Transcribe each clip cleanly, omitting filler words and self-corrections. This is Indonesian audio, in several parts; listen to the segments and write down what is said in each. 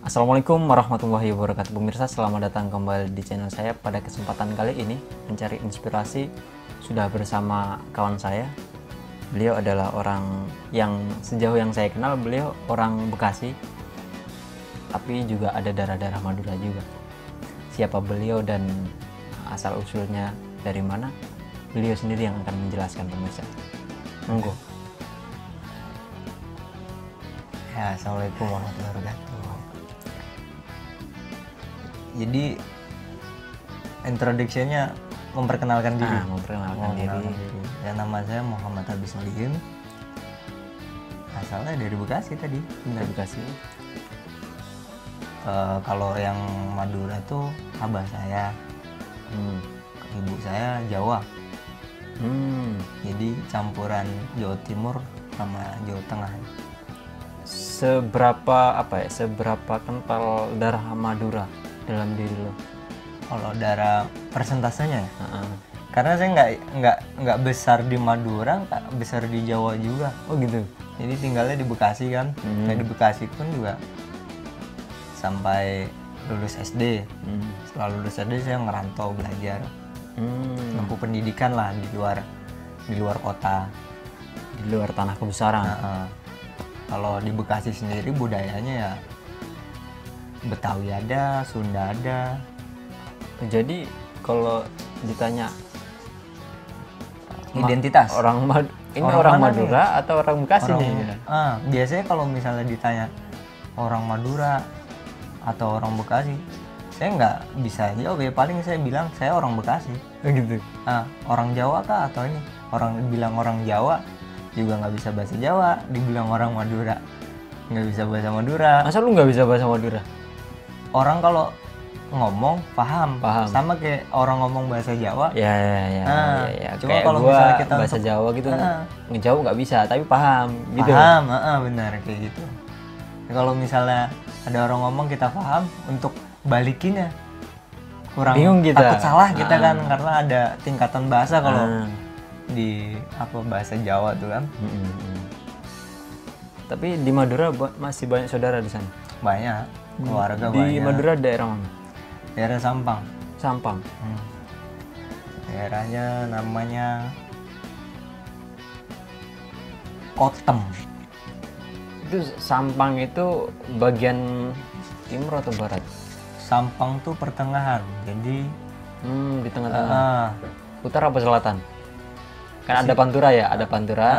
Assalamualaikum warahmatullahi wabarakatuh. Pemirsa, selamat datang kembali di channel saya. Pada kesempatan kali ini mencari inspirasi sudah bersama kawan saya. Beliau adalah orang yang sejauh yang saya kenal, beliau orang Bekasi, tapi juga ada darah-darah Madura juga. Siapa beliau dan asal usulnya dari mana, beliau sendiri yang akan menjelaskan, pemirsa. Monggo. Ya, Assalamualaikum warahmatullahi wabarakatuh. Jadi introduction-nya memperkenalkan diri. Memperkenalkan diri. Ya, nama saya Muhammad Habis Solihin. Asalnya dari Bekasi tadi. Dari Bekasi. Kalau yang Madura tuh abah saya, ibu saya Jawa. Jadi campuran Jawa Timur sama Jawa Tengah. Seberapa kental darah Madura dalam diri lo? Kalau darah persentasenya, karena saya nggak besar di Madura, nggak besar di Jawa juga. Oh gitu. Jadi tinggalnya di Bekasi kan. Nah, di Bekasi pun juga sampai lulus SD. Setelah lulus SD saya ngerantau belajar, menempuh pendidikan lah di luar kota, Di luar tanah kebesaran. Kalau di Bekasi sendiri budayanya ya Betawi ada, Sunda ada. Jadi kalau ditanya Identitas orang Orang mana Madura atau orang Bekasi nih? Biasanya kalau misalnya ditanya orang Madura atau orang Bekasi, saya nggak bisa jawab ya. Paling saya bilang saya orang Bekasi. Gitu. Orang Jawa kah atau ini? Bilang orang Jawa juga nggak bisa bahasa Jawa. Dibilang orang Madura nggak bisa bahasa Madura. Masa lu nggak bisa bahasa Madura? Orang kalau ngomong paham. Sama kayak orang ngomong bahasa Jawa. Ya. Cuma Kayak kalau gua misalnya kita bahasa untuk Jawa gitu ngejauh nggak bisa, tapi paham gitu. paham, benar kayak gitu. Kalau misalnya ada orang ngomong kita paham, untuk balikinnya kurang, Bingung kita. takut salah kita kan, karena ada tingkatan bahasa kalau di bahasa Jawa tuh kan. Tapi di Madura masih banyak saudara di sana. Banyak, keluarga Di banyak. Madura daerah mana? Daerah Sampang. Sampang. Daerahnya namanya Kotem. Itu Sampang itu bagian timur atau barat? Sampang tuh pertengahan, jadi Di tengah-tengah. Utara apa selatan? Kan ada Pantura ya, ada Pantura.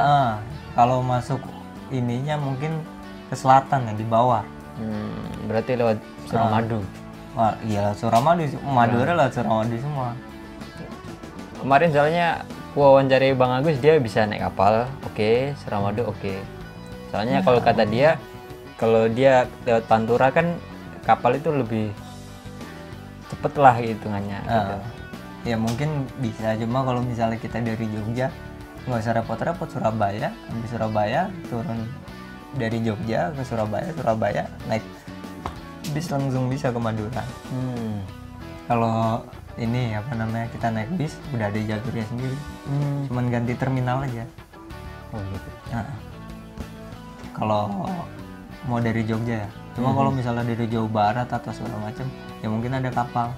kalau masuk ininya mungkin ke selatan ya, di bawah. Berarti lewat Suramadu. Wah, iya, Suramadu, Madura lewat Suramadu semua. Kemarin soalnya wawancari Bang Agus, dia bisa naik kapal, oke. Suramadu oke. Soalnya kalau kata dia, kalau dia lewat Pantura kan kapal itu lebih cepet lah hitungannya. Gitu. Ya mungkin bisa, cuma kalau misalnya kita dari Jogja nggak usah repot-repot, Surabaya, habis Surabaya turun dari Jogja ke Surabaya naik bis langsung bisa ke Madura. Kalau ini kita naik bis udah ada jalurnya sendiri, cuman ganti terminal aja. Oh gitu. Kalau mau dari Jogja ya, cuma kalau misalnya dari Jawa Barat atau segala macam ya mungkin ada kapal.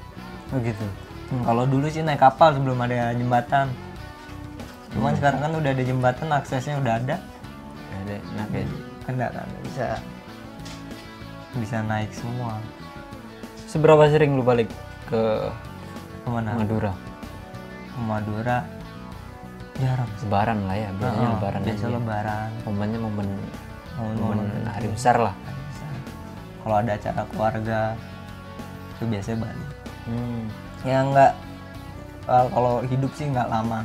Oh gitu. Kalau dulu sih naik kapal sebelum ada jembatan, cuman sekarang kan udah ada jembatan, aksesnya udah ada. Ada, nah kayak Kendaraan bisa naik semua. seberapa sering lu balik ke Kemana? Madura? Madura jarang. Lebaran lah ya, biasanya Lebaran Biasa aja. Lebaran. Momennya momen Momen hari besar lah. Kalau ada acara keluarga itu biasanya balik. Ya nggak, kalau hidup sih nggak lama.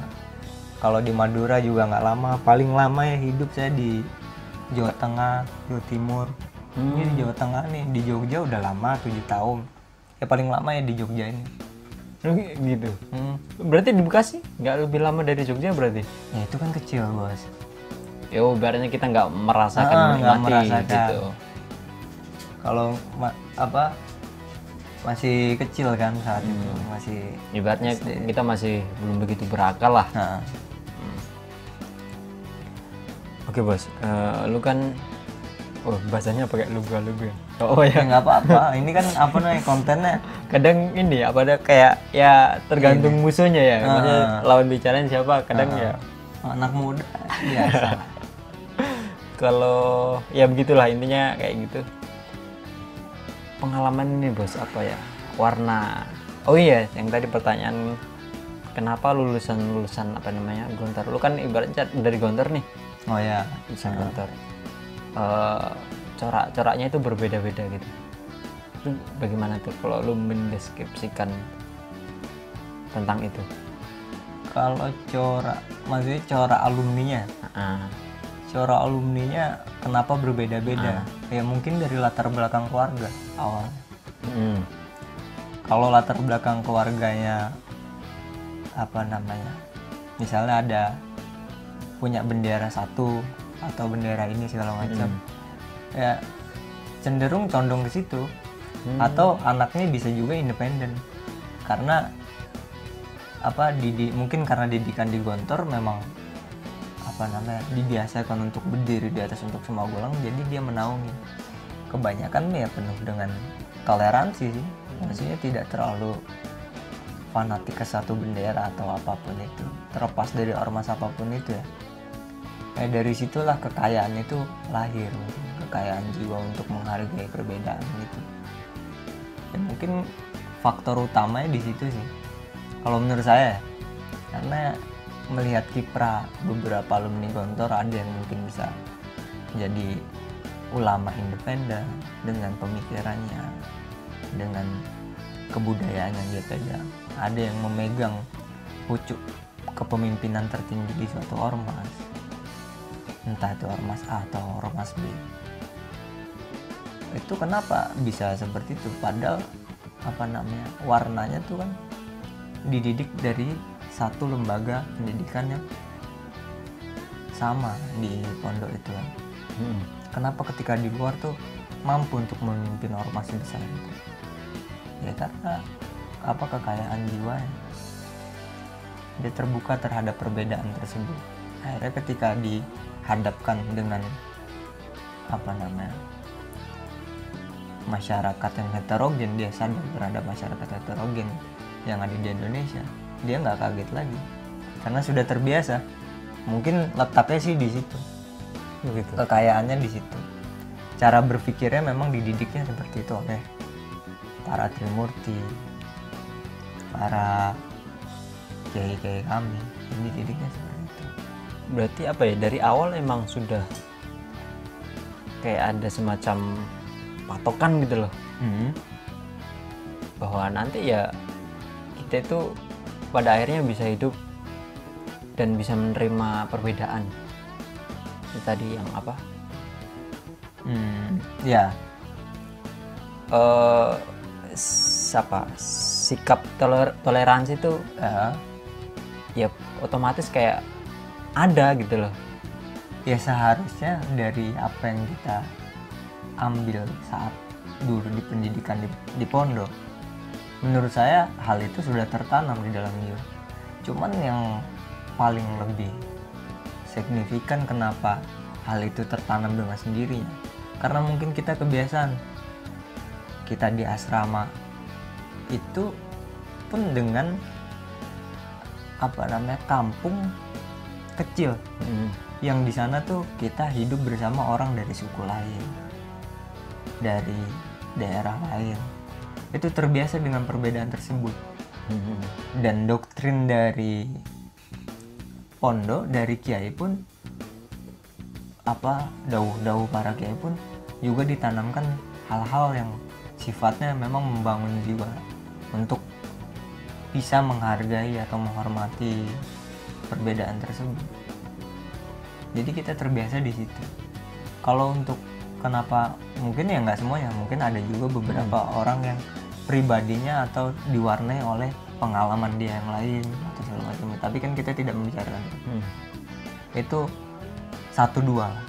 Kalau di Madura juga nggak lama. Paling lama ya hidup saya di Jawa Tengah, Jawa Timur. Ini di Jawa Tengah nih, di Jogja udah lama 7 tahun. Ya paling lama ya di Jogja ini. Gitu. Berarti di Bekasi nggak lebih lama dari Jogja berarti? Ya itu kan kecil, Bos. Ya ibaratnya kita nggak merasakan Nggak menikmati merasakan. gitu. Kalau masih kecil kan saat itu, masih Ibaratnya SD. kita masih belum begitu berakal lah. Oke bos, lu kan Oh, bahasanya pakai lugu-lugu ya. Oh Ya ya. nggak apa-apa, ini kan apa namanya kontennya. Kadang ini apa ada kayak ya tergantung musuhnya ya. Maksudnya lawan bicaranya siapa, kadang ya Anak muda biasa. kalau ya begitulah intinya kayak gitu. Pengalaman ini bos apa ya? Warna. Oh iya, yang tadi pertanyaan kenapa lulusan apa namanya Gontor? Lu kan ibaratnya dari Gontor nih, Oh ya, lulusan Gontor. Corak-coraknya itu berbeda-beda gitu. Itu bagaimana tuh kalau lu mendeskripsikan tentang itu? kalau corak, maksudnya corak alumninya. Corak alumninya kenapa berbeda-beda? Ya mungkin dari latar belakang keluarga awal. Kalau latar belakang keluarganya apa namanya, misalnya ada punya bendera satu atau bendera ini segala macam, ya cenderung condong ke situ. Atau anaknya bisa juga independen karena apa mungkin karena didikan di Gontor memang apa namanya dibiasakan untuk berdiri di atas untuk semua golongan, jadi dia menaungi. Kebanyakan ya penuh dengan toleransi sih, maksudnya tidak terlalu fanatik ke satu bendera atau apapun itu, terlepas dari ormas apapun itu ya. Dari situlah kekayaan itu lahir, kekayaan jiwa untuk menghargai perbedaan itu. Ya mungkin faktor utamanya di situ sih kalau menurut saya, karena melihat kiprah beberapa alumni Gontor ada yang mungkin bisa jadi ulama independen dengan pemikirannya, dengan kebudayaan yang dia pegang. Ada yang memegang pucuk kepemimpinan tertinggi di suatu ormas, entah itu ormas A atau ormas B. Itu kenapa bisa seperti itu? Padahal apa namanya warnanya tuh kan dididik dari satu lembaga pendidikan yang sama di pondok itu kan. Kenapa ketika di luar tuh mampu untuk memimpin ormas besar itu? Ya karena apa kekayaan jiwanya, dia terbuka terhadap perbedaan tersebut. Akhirnya ketika dihadapkan dengan apa namanya masyarakat yang heterogen, dia sadar terhadap masyarakat heterogen yang ada di Indonesia, dia nggak kaget lagi karena sudah terbiasa. Mungkin letaknya sih di situ, begitu. Kekayaannya di situ, cara berpikirnya memang dididiknya seperti itu oleh para Trimurti, para kiai-kiai kami, ini didiknya seperti itu. Berarti apa ya, dari awal emang sudah kayak ada semacam patokan gitu loh, bahwa nanti ya kita itu pada akhirnya bisa hidup dan bisa menerima perbedaan. Itu tadi yang apa? Ya. Sikap toleransi itu ya otomatis kayak ada gitu loh. Ya seharusnya dari apa yang kita ambil saat dulu di pendidikan di pondok, menurut saya hal itu sudah tertanam di dalam jiwa. Cuman yang paling lebih signifikan kenapa hal itu tertanam dengan sendirinya, karena mungkin kita kebiasaan, kita di asrama itu pun dengan apa namanya kampung kecil, yang di sana tuh kita hidup bersama orang dari suku lain, dari daerah lain, itu terbiasa dengan perbedaan tersebut. Dan doktrin dari pondok, dari kiai pun apa dawuh-dawuh para kiai pun juga ditanamkan hal-hal yang sifatnya memang membangun jiwa untuk bisa menghargai atau menghormati perbedaan tersebut. Jadi kita terbiasa di situ. Kalau untuk kenapa, mungkin ya nggak semuanya, mungkin ada juga beberapa orang yang pribadinya atau diwarnai oleh pengalaman dia yang lain atau segala macam. Tapi kan kita tidak membicarakan itu 1-2 lah.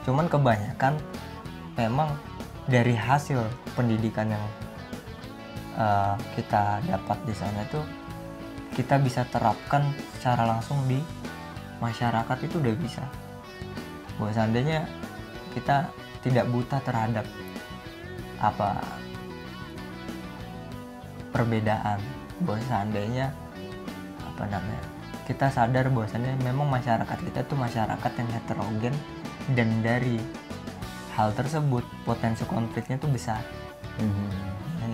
Cuman kebanyakan memang dari hasil pendidikan yang kita dapat di sana itu kita bisa terapkan secara langsung di masyarakat, itu udah bisa. Bahwa seandainya kita tidak buta terhadap apa perbedaan. Bahwa seandainya apa namanya, kita sadar bahwasannya memang masyarakat kita tuh masyarakat yang heterogen, dan dari hal tersebut potensi konfliknya tuh besar.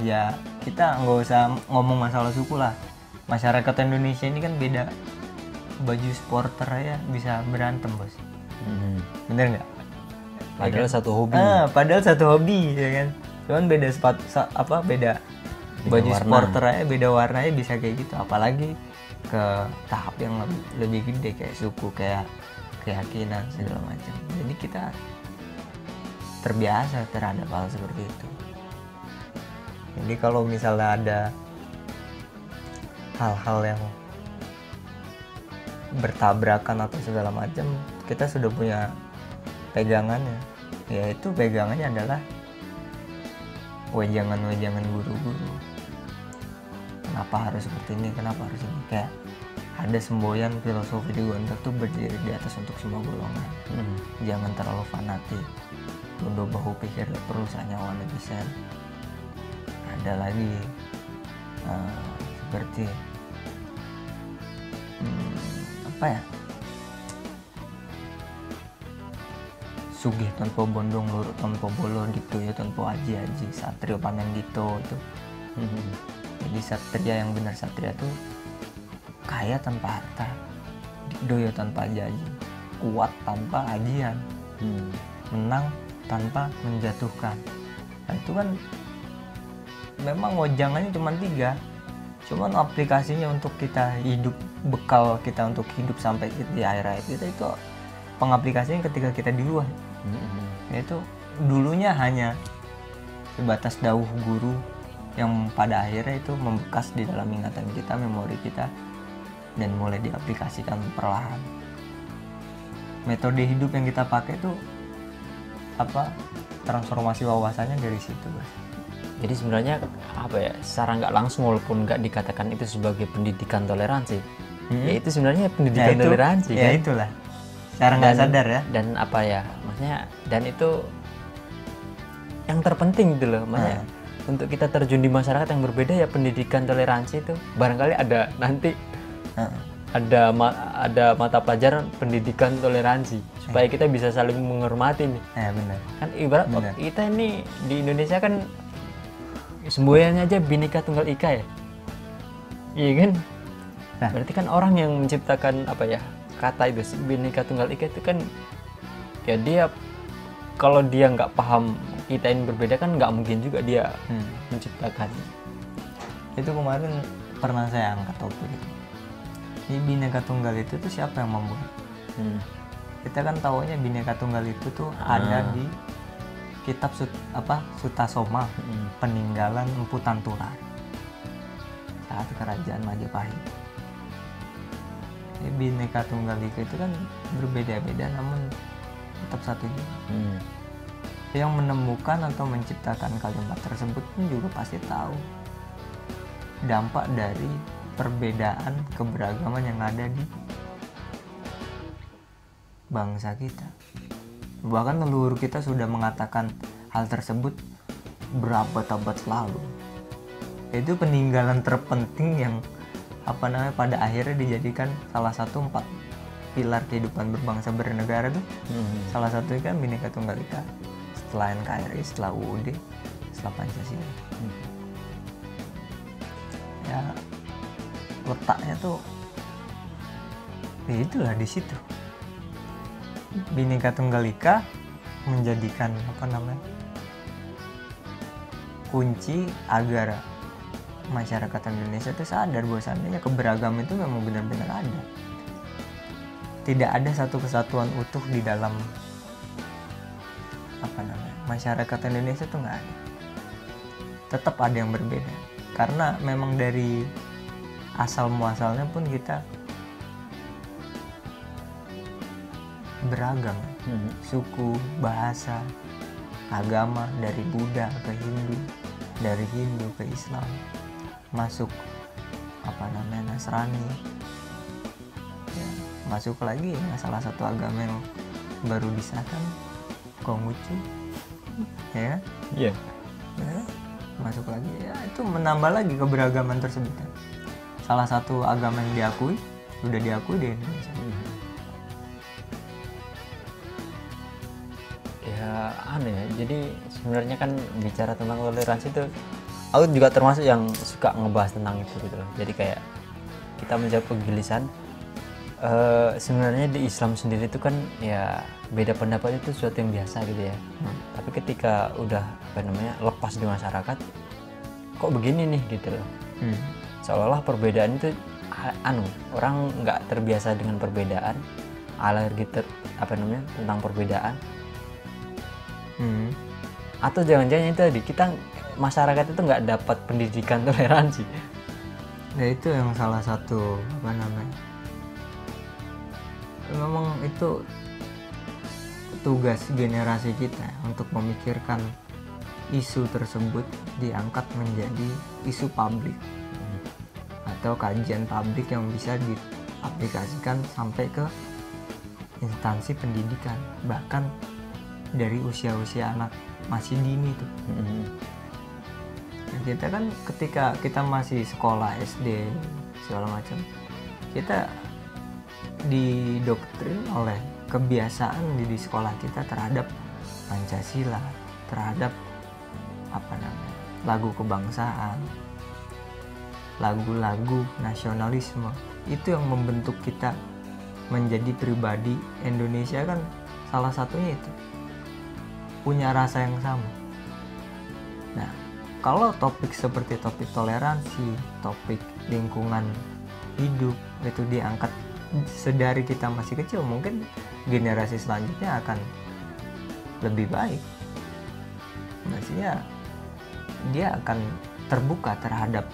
Ya kita nggak usah ngomong masalah suku lah, masyarakat Indonesia ini kan beda, baju supporter aja bisa berantem bos. Bener nggak? Padahal satu hobi. Padahal satu hobi ya kan, cuman beda sepatu beda baju warna. supporter aja, beda warnanya bisa kayak gitu, apalagi ke tahap yang lebih gede kayak suku, kayak keyakinan segala macam. Jadi kita terbiasa terhadap hal seperti itu. Jadi kalau misalnya ada hal-hal yang bertabrakan atau segala macam, kita sudah punya pegangannya, yaitu pegangannya adalah wejangan guru-guru. Kenapa harus seperti ini, kenapa harus ini, kayak ada semboyan filosofi di Gondok tuh berdiri di atas untuk semua golongan. Jangan terlalu fanatik, tunduk bahu pikir, perusahaan nyawa netizen. Ada lagi seperti apa ya, sugih tanpa bondong, lurut tanpa bolo, gitu ya tanpa aji-aji, satrio panen gitu itu. Jadi satria yang benar, satria tuh kaya tanpa harta, doyo tanpa aji-aji, kuat tanpa ajian, menang tanpa menjatuhkan. Nah itu kan memang wejangannya cuma 3, cuman aplikasinya untuk kita hidup, bekal kita untuk hidup sampai di akhir hayat kita itu pengaplikasinya ketika kita di luar. Itu dulunya hanya sebatas dawuh guru yang pada akhirnya itu membekas di dalam ingatan kita, memori kita, dan mulai diaplikasikan perlahan. Metode hidup yang kita pakai tuh apa, transformasi wawasannya dari situ, Bos. Jadi sebenarnya apa ya, secara nggak langsung walaupun nggak dikatakan itu sebagai pendidikan toleransi, ya itu sebenarnya pendidikan toleransi ya kan? Itulah secara nggak sadar ya. Dan apa ya, maksudnya, dan itu yang terpenting gitu loh, maksudnya untuk kita terjun di masyarakat yang berbeda, ya pendidikan toleransi itu barangkali ada nanti ada mata pelajaran pendidikan toleransi supaya kita bisa saling menghormati nih. Benar. Kan ibarat kita ini di Indonesia kan semboyannya aja Bhinneka Tunggal Ika ya, iya kan? Nah, berarti kan orang yang menciptakan apa ya, kata itu Bhinneka Tunggal Ika itu kan ya, dia kalau dia nggak paham kita ini berbeda kan nggak mungkin juga dia menciptakan. Itu kemarin pernah saya angkat topik itu. Ini Bhinneka Tunggal itu tuh siapa yang membuat? Kita kan taunya Bhinneka Tunggal itu tuh ada di kitab Sutta Soma, peninggalan Empu Tantular saat kerajaan Majapahit. Ini Bhinneka Tunggal Ika itu kan berbeda-beda namun tetap satu juga. Yang menemukan atau menciptakan kalimat tersebut pun juga pasti tahu dampak dari perbedaan keberagaman yang ada di bangsa kita. Bahkan leluhur kita sudah mengatakan hal tersebut berabad-abad lalu. Itu peninggalan terpenting yang pada akhirnya dijadikan salah satu 4 pilar kehidupan berbangsa bernegara tuh. Salah satunya kan Bhinneka Tunggal Ika, setelah NKRI, setelah UUD, setelah Pancasila. Ya letaknya tuh ya itulah di situ. Bhinneka Tunggal Ika menjadikan kunci agar masyarakat Indonesia itu sadar bahwa seandainya keberagaman itu memang benar-benar ada. Tidak ada satu kesatuan utuh di dalam masyarakat Indonesia itu nggak ada. Tetap ada yang berbeda karena memang dari asal muasalnya pun kita beragam, suku, bahasa, agama, dari Buddha ke Hindu, dari Hindu ke Islam, masuk Nasrani, ya, masuk lagi salah satu agama yang baru disahkan, Konghucu, ya. Iya. Ya, masuk lagi ya, itu menambah lagi keberagaman tersebut ya. Salah satu agama yang sudah diakui di Indonesia. Ya aneh ya, jadi sebenarnya kan bicara tentang toleransi itu aku juga termasuk yang suka ngebahas tentang itu gitu loh. Jadi kayak kita menjawab kegelisahan, sebenarnya di Islam sendiri itu kan ya beda pendapat itu sesuatu yang biasa gitu ya. Tapi ketika udah lepas di masyarakat, kok begini nih gitu loh. Seolah-olah perbedaan itu orang nggak terbiasa dengan perbedaan, alergi tentang perbedaan. Atau jangan-jangan itu tadi kita masyarakat itu nggak dapat pendidikan toleransi. Ya itu yang salah satu memang itu tugas generasi kita untuk memikirkan isu tersebut diangkat menjadi isu publik atau kajian publik yang bisa diaplikasikan sampai ke instansi pendidikan, bahkan dari usia-usia anak masih dini tuh. Nah, kita kan ketika kita masih sekolah SD segala macam, kita didoktrin oleh kebiasaan di sekolah kita terhadap Pancasila, terhadap lagu kebangsaan, lagu-lagu nasionalisme. Itu yang membentuk kita menjadi pribadi Indonesia kan, salah satunya itu punya rasa yang sama. Nah, kalau topik seperti topik toleransi, topik lingkungan hidup itu diangkat sedari kita masih kecil, mungkin generasi selanjutnya akan lebih baik. Maksudnya dia akan terbuka terhadap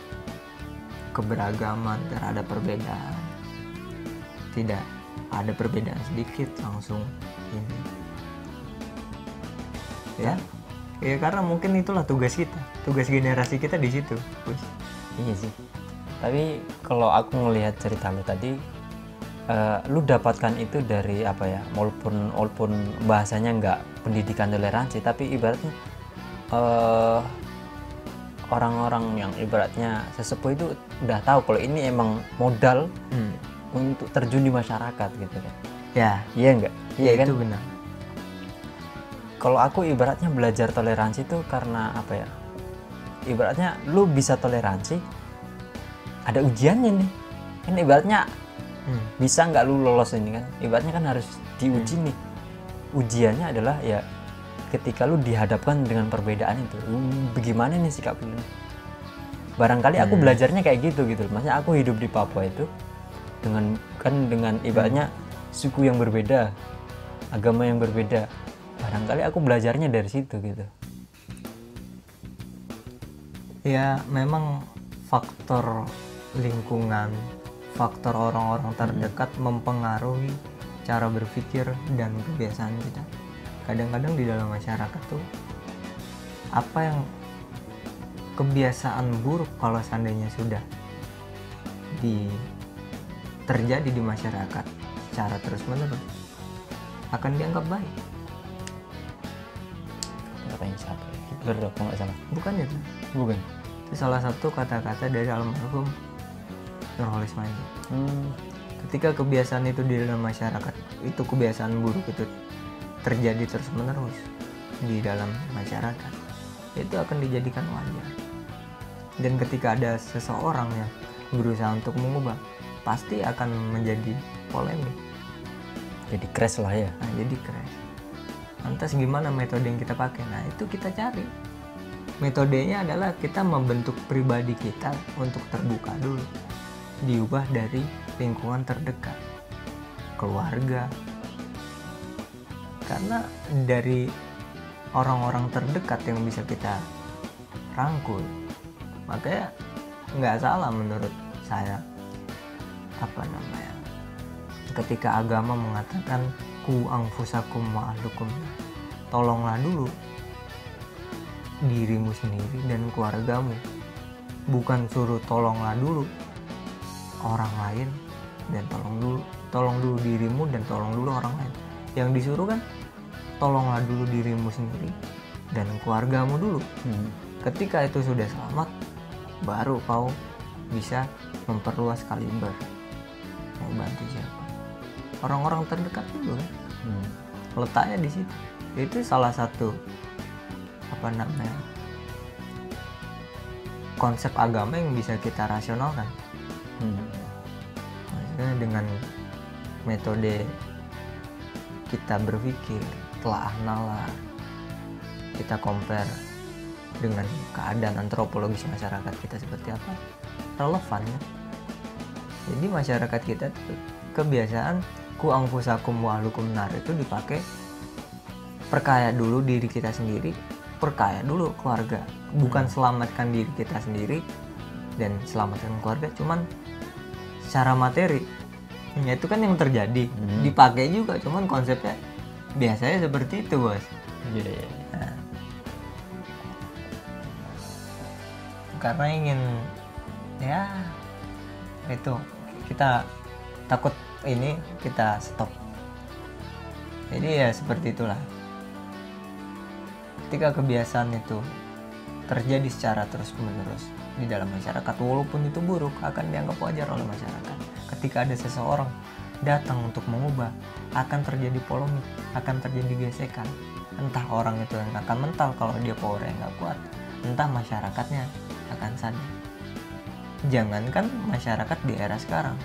keberagaman, terhadap perbedaan. Tidak ada perbedaan sedikit langsung ini. Ya karena mungkin itulah tugas kita, tugas generasi kita di situ. Iya sih. Tapi kalau aku ngelihat cerita lu tadi, lu dapatkan itu dari walaupun bahasanya nggak pendidikan toleransi, tapi ibaratnya orang-orang yang ibaratnya sesepuh itu udah tahu kalau ini emang modal untuk terjun di masyarakat gitu kan. Iya enggak? Iya kan? Itu benar. Kalau aku ibaratnya belajar toleransi itu karena ibaratnya lu bisa toleransi, ada ujiannya nih kan, ibaratnya bisa nggak lu lolos ini kan, ibaratnya kan harus diuji nih. Ujiannya adalah ya ketika lu dihadapkan dengan perbedaan itu, bagaimana nih sikap lu. Barangkali aku belajarnya kayak gitu maksudnya aku hidup di Papua itu dengan ibaratnya suku yang berbeda, agama yang berbeda. Barangkali aku belajarnya dari situ gitu. Ya memang faktor lingkungan, faktor orang-orang terdekat mempengaruhi cara berpikir dan kebiasaan kita. Kadang-kadang di dalam masyarakat tuh apa yang kebiasaan buruk kalau seandainya sudah terjadi di masyarakat secara terus-menerus akan dianggap baik. Siapa ya? Hitler dong, kalau nggak salah. Bukan itu. Bukan. Itu salah satu kata-kata dari almarhum Nurholis Manji. Ketika kebiasaan itu di dalam masyarakat, itu kebiasaan buruk itu terjadi terus-menerus di dalam masyarakat, itu akan dijadikan wajar. Dan ketika ada seseorang yang berusaha untuk mengubah, pasti akan menjadi polemik. Jadi crash lah ya. Nah, jadi crash. Lantas gimana metode yang kita pakai? Nah, itu kita cari. Metodenya adalah kita membentuk pribadi kita untuk terbuka dulu. Diubah dari lingkungan terdekat, keluarga. Karena dari orang-orang terdekat yang bisa kita rangkul. Makanya nggak salah menurut saya ketika agama mengatakan ku anfusakum wa ahlukum, tolonglah dulu dirimu sendiri dan keluargamu, bukan suruh tolonglah dulu orang lain dan tolong dulu dirimu dan tolong dulu orang lain. Yang disuruh kan tolonglah dulu dirimu sendiri dan keluargamu dulu. Ketika itu sudah selamat, baru kau bisa memperluas kaliber. Mau bantu siapa? Orang-orang terdekat dulu kan. Letaknya di situ. Itu salah satu konsep agama yang bisa kita rasionalkan. Maksudnya dengan metode kita berpikir, telah nalar, kita compare dengan keadaan antropologis masyarakat kita seperti apa, relevan ya. Jadi masyarakat kita tuh kebiasaan ku anfusakum wa ahlukum nar itu dipakai perkaya dulu diri kita sendiri, perkaya dulu keluarga, bukan selamatkan diri kita sendiri dan selamatkan keluarga, cuman secara materi ya itu kan yang terjadi, dipakai juga, cuman konsepnya biasanya seperti itu, bos. Nah, karena ingin ya itu kita takut ini kita stop, jadi ya seperti itulah. Ketika kebiasaan itu terjadi secara terus-menerus di dalam masyarakat, walaupun itu buruk, akan dianggap wajar oleh masyarakat. Ketika ada seseorang datang untuk mengubah, akan terjadi polemik, akan terjadi gesekan. Entah orang itu yang akan mental kalau dia powernya nggak kuat, entah masyarakatnya akan sadar. Jangankan masyarakat di era sekarang,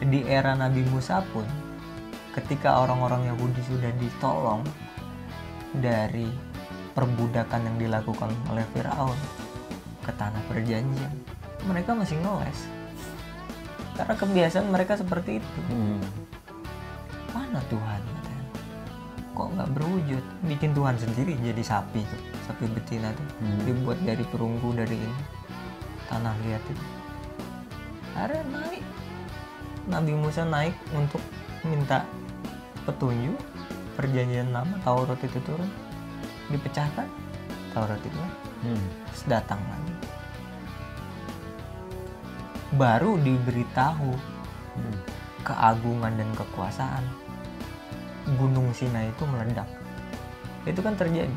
di era Nabi Musa pun, ketika orang-orang Yahudi sudah ditolong dari perbudakan yang dilakukan oleh Firaun ke tanah perjanjian, mereka masih ngeles karena kebiasaan mereka seperti itu. Mana Tuhan katanya, kok nggak berwujud, bikin Tuhan sendiri jadi sapi tuh, sapi betina tuh, dibuat dari perunggu dari ini tanah liat itu. Akhirnya naik, Nabi Musa naik untuk minta petunjuk, perjanjian lama Taurat itu turun, dipecahkan Taurat itu, terus datang lagi, baru diberitahu keagungan dan kekuasaan. Gunung Sinai itu meledak. Itu kan terjadi.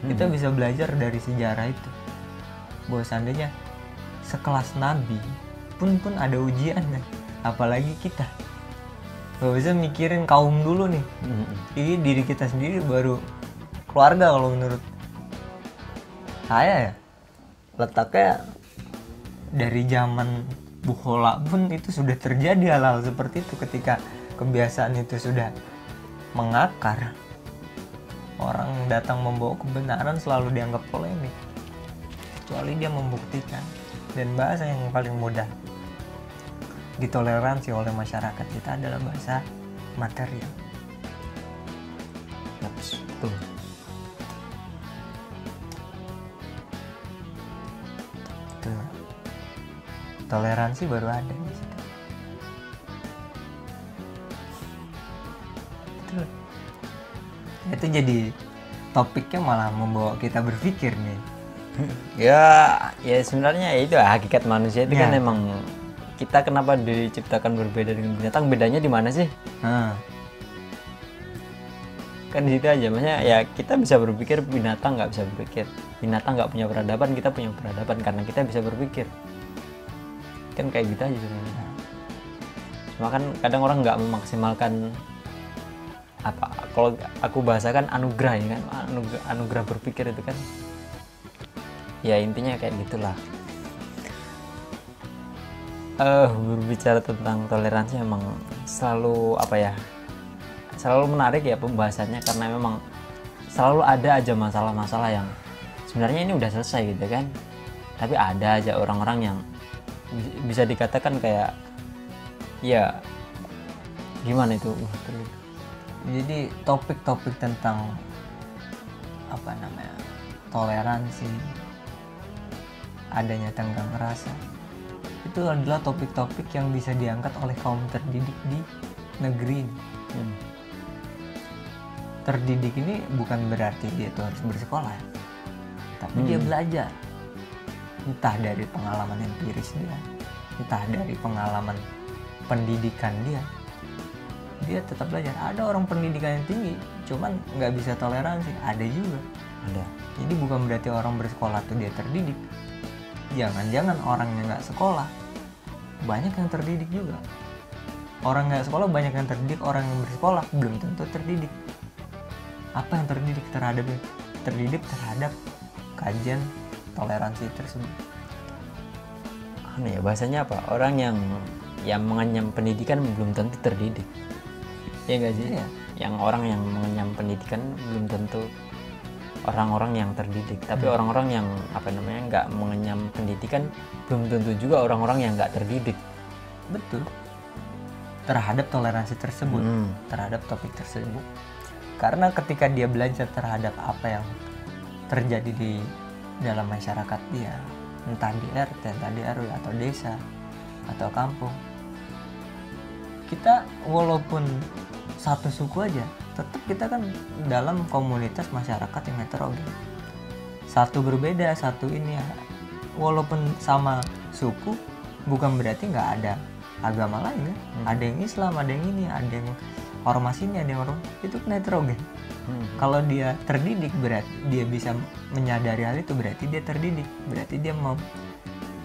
Kita bisa belajar dari sejarah itu, bahwa seandainya sekelas Nabi pun ada ujiannya, apalagi kita. Gak bisa mikirin kaum dulu nih. Ini diri kita sendiri, baru keluarga. Kalau menurut saya ya, letaknya dari zaman Buhola pun itu sudah terjadi hal-hal seperti itu. Ketika kebiasaan itu sudah mengakar, orang datang membawa kebenaran selalu dianggap polemik, kecuali dia membuktikan. Dan bahasa yang paling mudah ditoleransi oleh masyarakat kita adalah bahasa material. Betul. Tuh. Toleransi baru ada di situ. Itu jadi topiknya malah membawa kita berpikir nih. ya sebenarnya itu hakikat manusia itu kan emang kita kenapa diciptakan berbeda dengan binatang, bedanya di mana sih? Kan di situ aja, maksudnya ya kita bisa berpikir, binatang nggak bisa berpikir. Binatang nggak punya peradaban, kita punya peradaban karena kita bisa berpikir. Kan kayak gitu aja sebenarnya. Cuma kan kadang orang nggak memaksimalkan apa, kalau aku bahasakan anugerah ya kan, anugerah berpikir itu kan. Ya intinya kayak gitulah. Berbicara tentang toleransi memang selalu selalu menarik ya pembahasannya, karena memang selalu ada aja masalah-masalah yang sebenarnya ini udah selesai gitu kan, tapi ada aja orang-orang yang bisa dikatakan kayak ya gimana itu. Jadi topik-topik tentang toleransi, adanya tenggang rasa, itu adalah topik-topik yang bisa diangkat oleh kaum terdidik di negeri ini. Terdidik ini bukan berarti dia tuh harus bersekolah ya, tapi dia belajar, entah dari pengalaman empiris dia, entah dari pengalaman pendidikan dia, dia tetap belajar. Ada orang pendidikan yang tinggi cuman nggak bisa toleransi, ada juga. Ada. Jadi bukan berarti orang bersekolah tuh dia terdidik. Jangan-jangan orang yang nggak sekolah banyak yang terdidik juga. Orang nggak sekolah banyak yang terdidik, orang yang bersekolah belum tentu terdidik. Apa yang terdidik terhadapnya? Terdidik terhadap kajian toleransi tersebut. Ya bahasanya apa? Orang yang mengenyam pendidikan belum tentu terdidik. Ya enggak sih? Iya. Yang orang yang mengenyam pendidikan belum tentu orang-orang yang terdidik. Tapi orang-orang yang nggak mengenyam pendidikan belum tentu juga orang-orang yang nggak terdidik. Betul. Terhadap toleransi tersebut, terhadap topik tersebut. Karena ketika dia belajar terhadap apa yang terjadi di dalam masyarakat dia, entah di RT, entah di RW, atau desa, atau kampung, kita walaupun satu suku aja, tetap kita kan dalam komunitas masyarakat yang heterogen. Satu berbeda, satu ini ya. Walaupun sama suku, bukan berarti nggak ada agama lain kan. Ada yang Islam, ada yang ini, ada yang ormas ini, ada yang ormas itu kan heterogen. Kalau dia terdidik, berarti dia bisa menyadari hal itu, berarti dia terdidik, berarti dia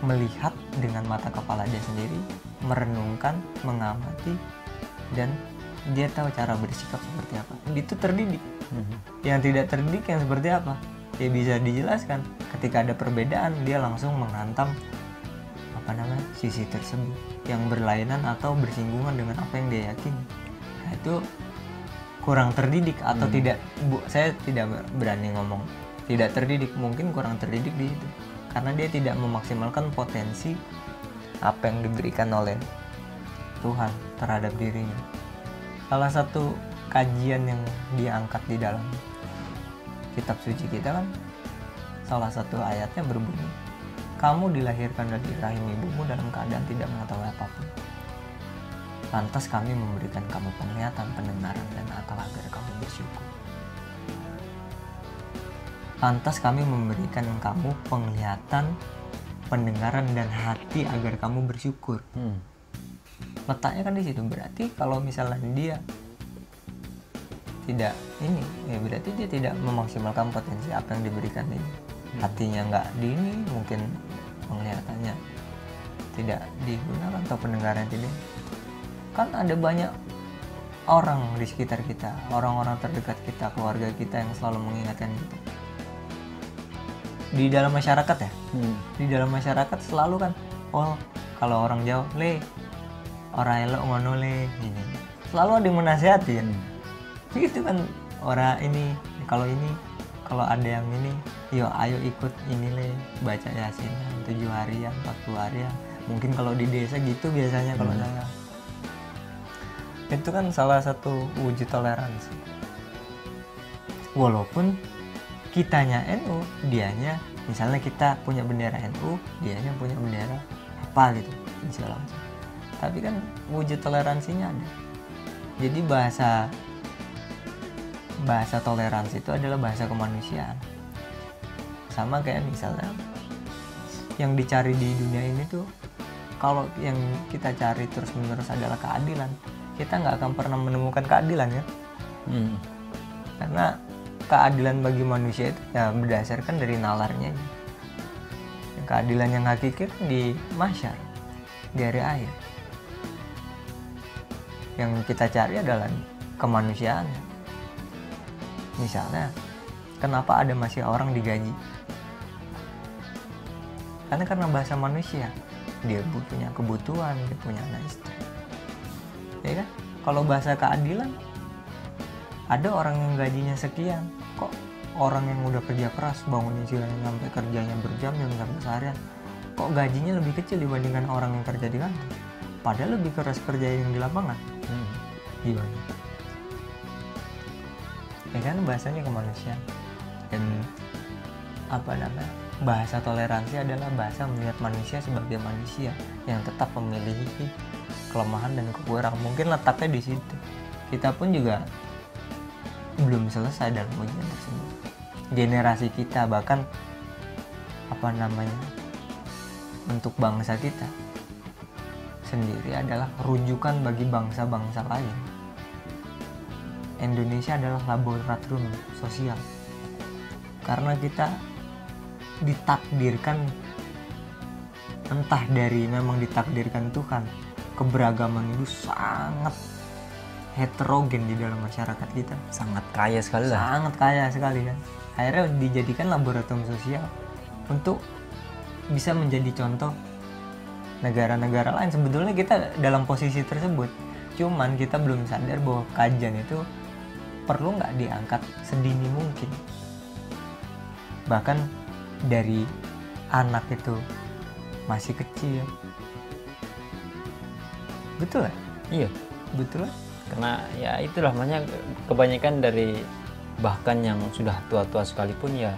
melihat dengan mata kepala dia sendiri, merenungkan, mengamati, dan dia tahu cara bersikap seperti apa. Itu terdidik. Yang tidak terdidik yang seperti apa? Dia bisa dijelaskan. Ketika ada perbedaan, dia langsung menghantam sisi tersebut yang berlainan atau bersinggungan dengan apa yang dia yakini. Nah, itu kurang terdidik atau tidak. Saya tidak berani ngomong tidak terdidik, mungkin kurang terdidik di situ. Karena dia tidak memaksimalkan potensi apa yang diberikan oleh Tuhan terhadap dirinya. Salah satu kajian yang diangkat di dalam kitab suci kita kan, salah satu ayatnya berbunyi, kamu dilahirkan dari rahim ibumu dalam keadaan tidak mengetahui apapun. Lantas kami memberikan kamu penglihatan, pendengaran, dan akal agar kamu bersyukur. Lantas kami memberikan kamu penglihatan, pendengaran, dan hati agar kamu bersyukur. Letaknya kan di situ. Berarti kalau misalnya dia tidak ini, ya berarti dia tidak memaksimalkan potensi apa yang diberikan ini. Hatinya nggak di ini, mungkin penglihatannya tidak digunakan atau pendengaran tidak. Kan ada banyak orang di sekitar kita, orang-orang terdekat kita, keluarga kita yang selalu mengingatkan kita. Di dalam masyarakat ya, di dalam masyarakat selalu kan, oh kalau orang Jawa, orang elok ngono le, ini selalu ada yang menasihati kan. Gitu kan, orang ini kalau ada yang ini, yo ayo ikut ini le, baca Yasin 7 harian, 40 harian. Mungkin kalau di desa gitu biasanya kalau saya. Itu kan salah satu wujud toleransi. Walaupun kitanya NU, dianya misalnya kita punya bendera NU, dianya punya bendera apa gitu, segala macam. Tapi kan wujud toleransinya ada. Jadi bahasa toleransi itu adalah bahasa kemanusiaan. Sama kayak misalnya yang dicari di dunia ini tuh, kalau yang kita cari terus menerus adalah keadilan, kita nggak akan pernah menemukan keadilan ya. Karena keadilan bagi manusia itu ya berdasarkan dari nalarnya. Keadilan yang hakiki di mahsyar, di hari akhir. Yang kita cari adalah kemanusiaan. Misalnya, kenapa ada masih orang digaji? Karena bahasa manusia, dia punya kebutuhan, dia punya anak istri. Ya kan? Kalau bahasa keadilan, ada orang yang gajinya sekian, kok orang yang udah kerja keras bangunin siang sampai kerjanya berjam-jam sampai seharian, kok gajinya lebih kecil dibandingkan orang yang kerja di kantor, padahal lebih keras kerja yang di lapangan. Gimana? Ya kan, bahasanya kemanusiaan. Dan bahasa toleransi adalah bahasa melihat manusia sebagai manusia yang tetap memiliki kelemahan dan kekurangan. Mungkin letaknya di situ. Kita pun juga belum selesai dalam ujian tersebut. Generasi kita, bahkan untuk bangsa kita sendiri adalah rujukan bagi bangsa-bangsa lain. Indonesia adalah laboratorium sosial, karena kita ditakdirkan, entah dari memang ditakdirkan Tuhan, keberagaman itu sangat heterogen di dalam masyarakat kita, sangat kaya sekali lah. sangat kaya sekali kan. Akhirnya dijadikan laboratorium sosial untuk bisa menjadi contoh negara-negara lain. Sebetulnya kita dalam posisi tersebut, cuman kita belum sadar bahwa kajian itu perlu nggak diangkat sedini mungkin. Bahkan dari anak itu masih kecil. Betul ya? Iya, Betul ya? karena ya itulah makanya kebanyakan dari bahkan yang sudah tua-tua sekalipun ya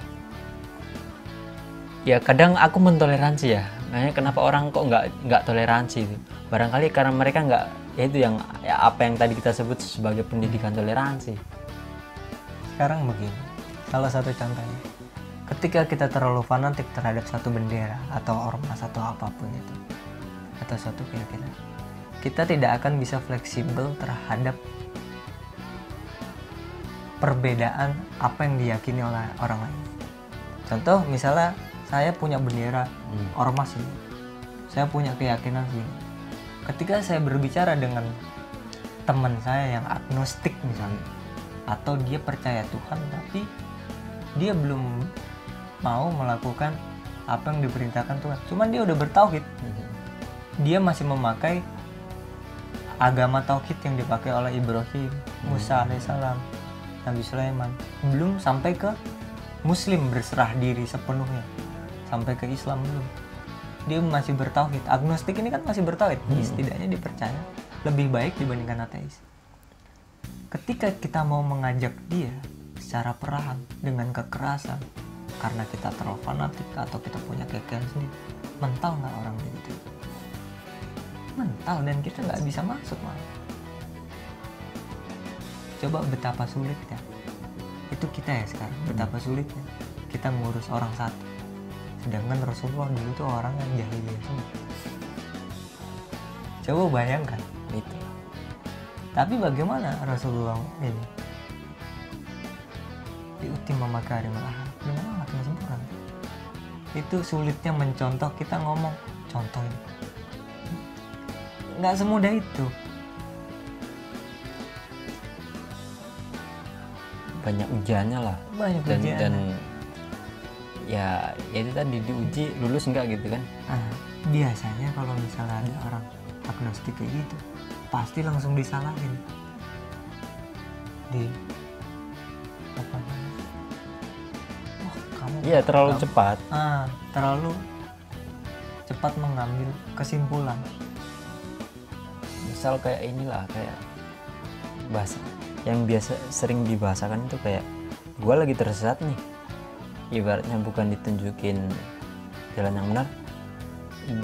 kadang aku mentoleransi ya. Makanya kenapa orang kok nggak toleransi itu? Barangkali karena mereka nggak, ya itu yang ya apa yang tadi kita sebut sebagai pendidikan toleransi. Sekarang begini, salah satu contohnya, ketika kita terlalu fanatik terhadap satu bendera atau ormas atau apapun itu, atau suatu keyakinan, kita tidak akan bisa fleksibel terhadap perbedaan apa yang diyakini oleh orang lain. Contoh misalnya saya punya bendera ormas ini, saya punya keyakinan ini. Ketika saya berbicara dengan teman saya yang agnostik misalnya, atau dia percaya Tuhan tapi dia belum mau melakukan apa yang diperintahkan Tuhan, cuman dia udah bertauhid, dia masih memakai agama tauhid yang dipakai oleh Ibrahim, Musa alaihissalam, Nabi Sulaiman, belum sampai ke Muslim berserah diri sepenuhnya, sampai ke Islam belum. Dia masih bertauhid. Agnostik ini kan masih bertauhid, setidaknya dipercaya lebih baik dibandingkan ateis. Ketika kita mau mengajak dia secara perlahan dengan kekerasan karena kita terlalu fanatik atau kita punya keyakinan sendiri, mental nggak orang begitu? Mental, dan kita nggak bisa masuk malah. Coba betapa sulitnya itu kita ya sekarang, betapa sulitnya kita ngurus orang satu, sedangkan Rasulullah dulu tuh orang yang jahiliyah semua. Coba bayangkan itu. Tapi bagaimana Rasulullah ini diutimma makarimul akhlak dengan akhlak yang sempurna? Itu sulitnya mencontoh. Kita ngomong contoh ini nggak semudah itu. Banyak ujiannya lah. Banyak ujian. Dan ya itu tadi diuji lulus enggak gitu kan. Biasanya kalau misalnya ada orang agnostik kayak gitu, pasti langsung disalahin di apa namanya? Wah, kamu Terlalu cepat. Terlalu cepat mengambil kesimpulan. Misal kayak inilah, kayak bahasa yang biasa sering dibahasakan itu kayak gue lagi tersesat nih, ibaratnya bukan ditunjukin jalan yang benar,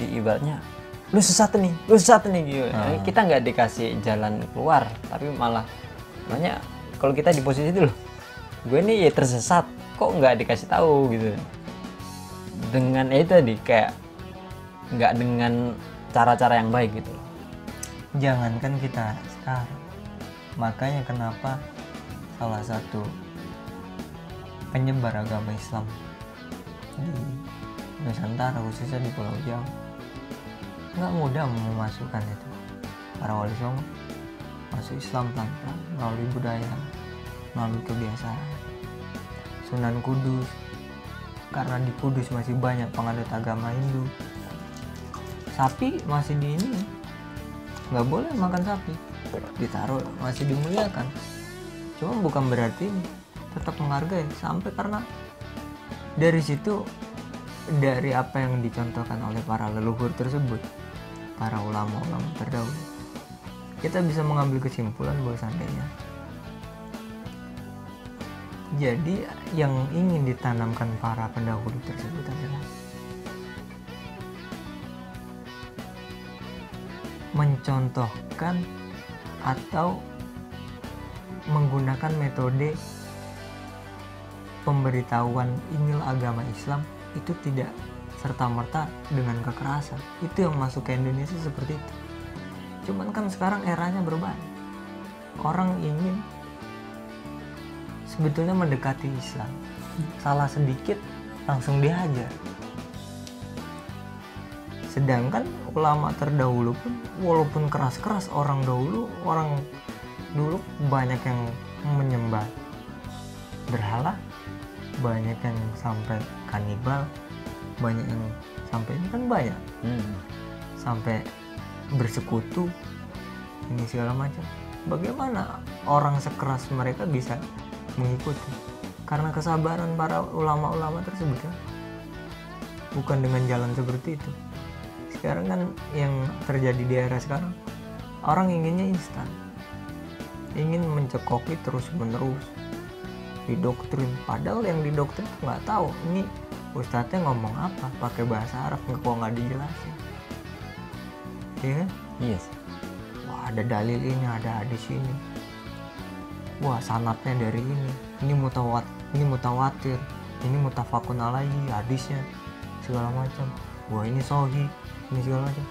ibaratnya lu sesat nih gitu. Kita nggak dikasih jalan keluar, tapi malah makanya kalau kita di posisi itu loh, gue ini ya tersesat kok nggak dikasih tahu gitu, dengan itu tadi kayak nggak dengan cara-cara yang baik gitu loh. Jangankan kita sekarang, makanya kenapa salah satu penyebar agama Islam di Nusantara, khususnya di Pulau Jawa, nggak mudah memasukkan itu. Para wali songo masuk Islam pelan-pelan melalui budaya, melalui kebiasaan. Sunan Kudus, karena di Kudus masih banyak penganut agama Hindu, sapi masih di ini, nggak boleh makan sapi, ditaruh masih dimuliakan. Cuma bukan berarti tetap menghargai, sampai karena dari situ, dari apa yang dicontohkan oleh para leluhur tersebut, para ulama-ulama terdahulu, kita bisa mengambil kesimpulan bahwa seandainya jadi yang ingin ditanamkan para pendahulu tersebut adalah mencontohkan atau menggunakan metode pemberitahuan inilah agama Islam, itu tidak serta-merta dengan kekerasan. Itu yang masuk ke Indonesia seperti itu. Cuman kan sekarang eranya berbalik. Orang ingin sebetulnya mendekati Islam. Salah sedikit langsung dihajar. Sedangkan ulama terdahulu pun walaupun keras-keras, orang dulu banyak yang menyembah berhala, banyak yang sampai kanibal, banyak yang sampai ini kan banyak, sampai bersekutu ini segala macam. Bagaimana orang sekeras mereka bisa mengikuti? Karena kesabaran para ulama-ulama tersebut kan, bukan dengan jalan seperti itu. Sekarang kan yang terjadi di era sekarang, orang inginnya instan, ingin mencekoki terus menerus, didoktrin. Padahal yang didoktrin nggak tahu ini ustadznya ngomong apa, pakai bahasa Arab kok nggak dijelasin, ya kan? Yes. Wah, ada dalil ini, ada hadis ini, wah sanadnya dari ini mutawatir, ini mutafakun alaihi hadisnya segala macam, wah ini sahih, ini segala macam.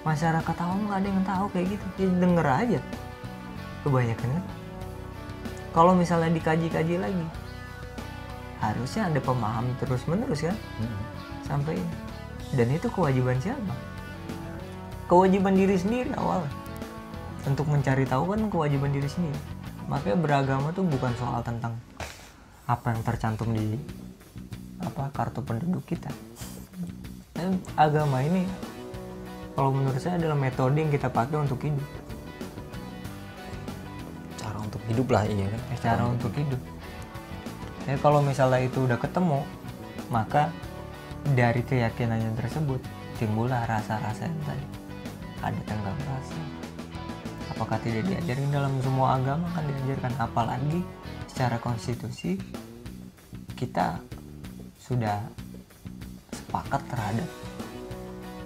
Masyarakat awam nggak ada yang tahu kayak gitu, ya denger aja kebanyakan kan. Kalau misalnya dikaji-kaji lagi, harusnya ada pemahaman terus menerus kan, sampai ini. Dan itu kewajiban siapa? Kewajiban diri sendiri awal. Untuk mencari tahu kan kewajiban diri sendiri. Makanya beragama tuh bukan soal tentang apa yang tercantum di kartu penduduk kita. Dan agama ini kalau menurut saya adalah metode yang kita pakai untuk hidup. Cara untuk hidup lah, iya kan? Cara untuk hidup. Jadi kalau misalnya itu udah ketemu, maka dari keyakinannya tersebut timbullah rasa-rasa yang tadi. Ada tenggang rasa. Apakah tidak diajarin dalam semua agama? Kan diajarkan, apalagi secara konstitusi kita sudah sepakat terhadap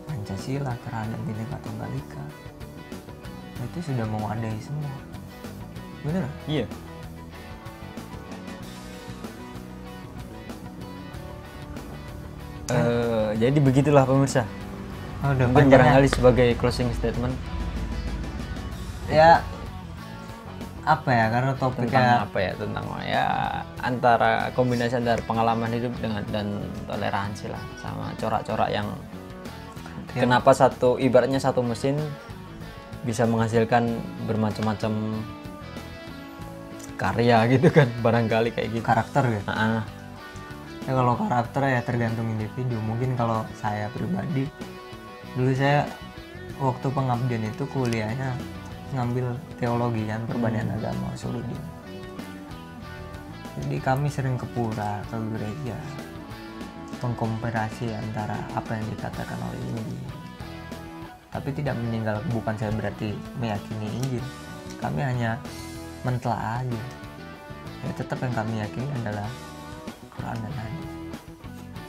Pancasila, terhadap Bhinneka Tunggal Ika. Itu sudah mewadai semua. Bener? Iya. Jadi begitulah pemirsa. Mungkin barangkali sebagai closing statement. Ya apa ya, karena topiknya tentang antara kombinasi antara pengalaman hidup dan toleransi lah, sama corak-corak yang kenapa ibaratnya satu mesin bisa menghasilkan bermacam-macam karya gitu kan, barangkali kayak gitu. Karakter gitu. Ya kalau karakter ya tergantung individu. Mungkin kalau saya pribadi, dulu saya waktu pengabdian itu kuliahnya ngambil teologi kan, perbandingan agama Usuluddin. Jadi kami sering ke pura, ke gereja, mengkomparasi antara apa yang dikatakan oleh Injil. Tapi tidak meninggal, bukan saya berarti meyakini Injil. Kami hanya mentelaah aja. Ya tetap yang kami yakini adalah Quran dan hadis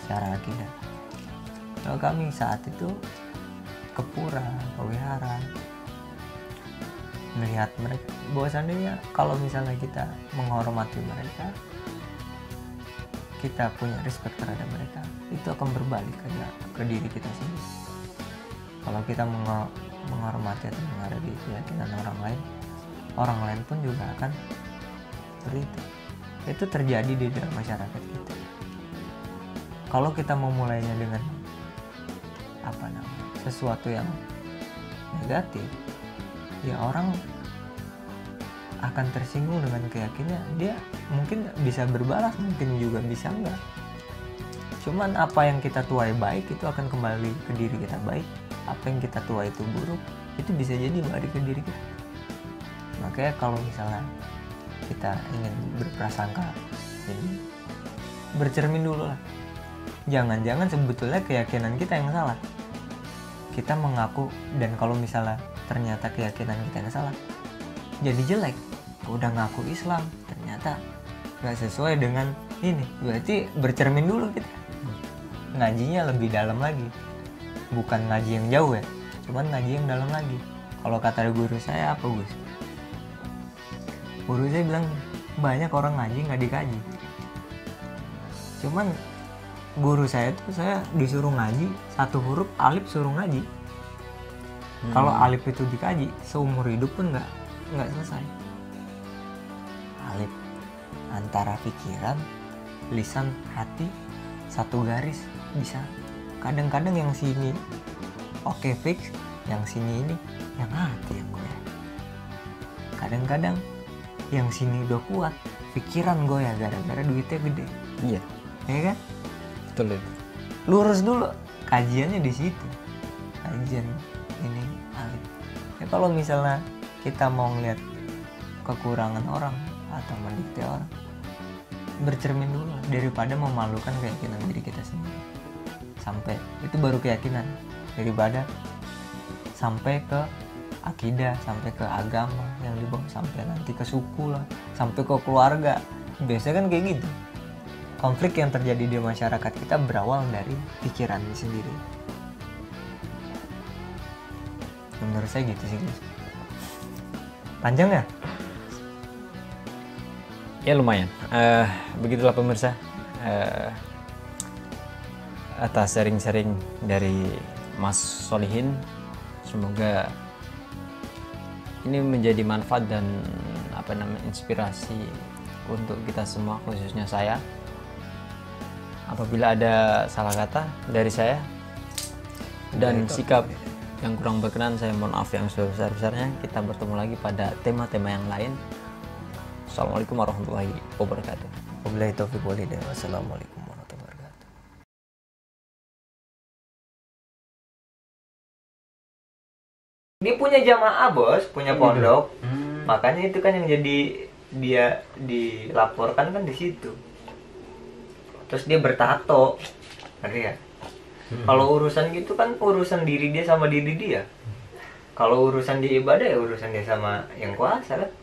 secara akidah. Kalau kami saat itu ke pura, ke wihara, melihat mereka, bahwasannya kalau misalnya kita menghormati mereka, kita punya respect terhadap mereka, itu akan berbalik ke diri kita sendiri. Kalau kita menghormati atau menghargai keyakinan orang lain pun juga akan seperti itu. Itu terjadi di dalam masyarakat kita. Kalau kita memulainya dengan sesuatu yang negatif, ya orang akan tersinggung dengan keyakinannya. Dia mungkin bisa berbalas, mungkin juga bisa enggak. Cuman apa yang kita tuai baik itu akan kembali ke diri kita baik. Apa yang kita tuai itu buruk, itu bisa jadi balik ke diri kita. Makanya kalau misalnya kita ingin berprasangka, jadi bercermin dulu lah. Jangan-jangan sebetulnya keyakinan kita yang salah. Kita mengaku, dan kalau misalnya ternyata keyakinan kita yang salah, jadi jelek. Udah ngaku Islam, ternyata gak sesuai dengan ini. Berarti bercermin dulu kita. Ngajinya lebih dalam lagi. Bukan ngaji yang jauh ya, cuman ngaji yang dalam lagi. Kalau kata guru saya apa, Gus? Guru saya bilang, banyak orang ngaji gak dikaji. Cuman guru saya tuh, saya disuruh ngaji satu huruf alif, suruh ngaji. Kalau alif itu dikaji seumur hidup pun nggak selesai. Alif antara pikiran, lisan, hati satu garis bisa. Kadang-kadang yang sini oke fix, yang sini ini yang hati yang goyah. Kadang-kadang yang sini udah kuat, pikiran goyah gara-gara duitnya gede. Iya, Ya kan? betul itu. Lurus dulu, kajiannya di situ. Kajian ini alit. Ya kalau misalnya kita mau ngeliat kekurangan orang atau mendikte orang, bercermin dulu lah, daripada memalukan keyakinan diri kita sendiri. Sampai itu baru keyakinan, daripada sampai ke akidah, sampai ke agama yang dibawa, sampai nanti ke suku lah, sampai ke keluarga. Biasanya kan kayak gitu. Konflik yang terjadi di masyarakat kita berawal dari pikiran sendiri. Menurut saya gitu sih guys. Panjang ya? Ya lumayan. Begitulah pemirsa, atas sharing-sharing dari Mas Solihin. Semoga ini menjadi manfaat dan inspirasi untuk kita semua, khususnya saya. Apabila ada salah kata dari saya dan sikap yang kurang berkenan, saya mohon maaf yang sebesar-besarnya. Kita bertemu lagi pada tema-tema yang lain. Assalamualaikum warahmatullahi wabarakatuh. Wabillahi taufiq wal hidayah. Wassalamualaikum warahmatullahi wabarakatuh. Dia punya jamaah bos, punya pondok. Makanya itu kan yang jadi dia dilaporkan kan di situ. Terus dia bertato, ngerti ya? Kalau urusan gitu kan urusan diri dia sama diri dia. Kalau urusan di ibadah ya urusan dia sama yang kuasa kan.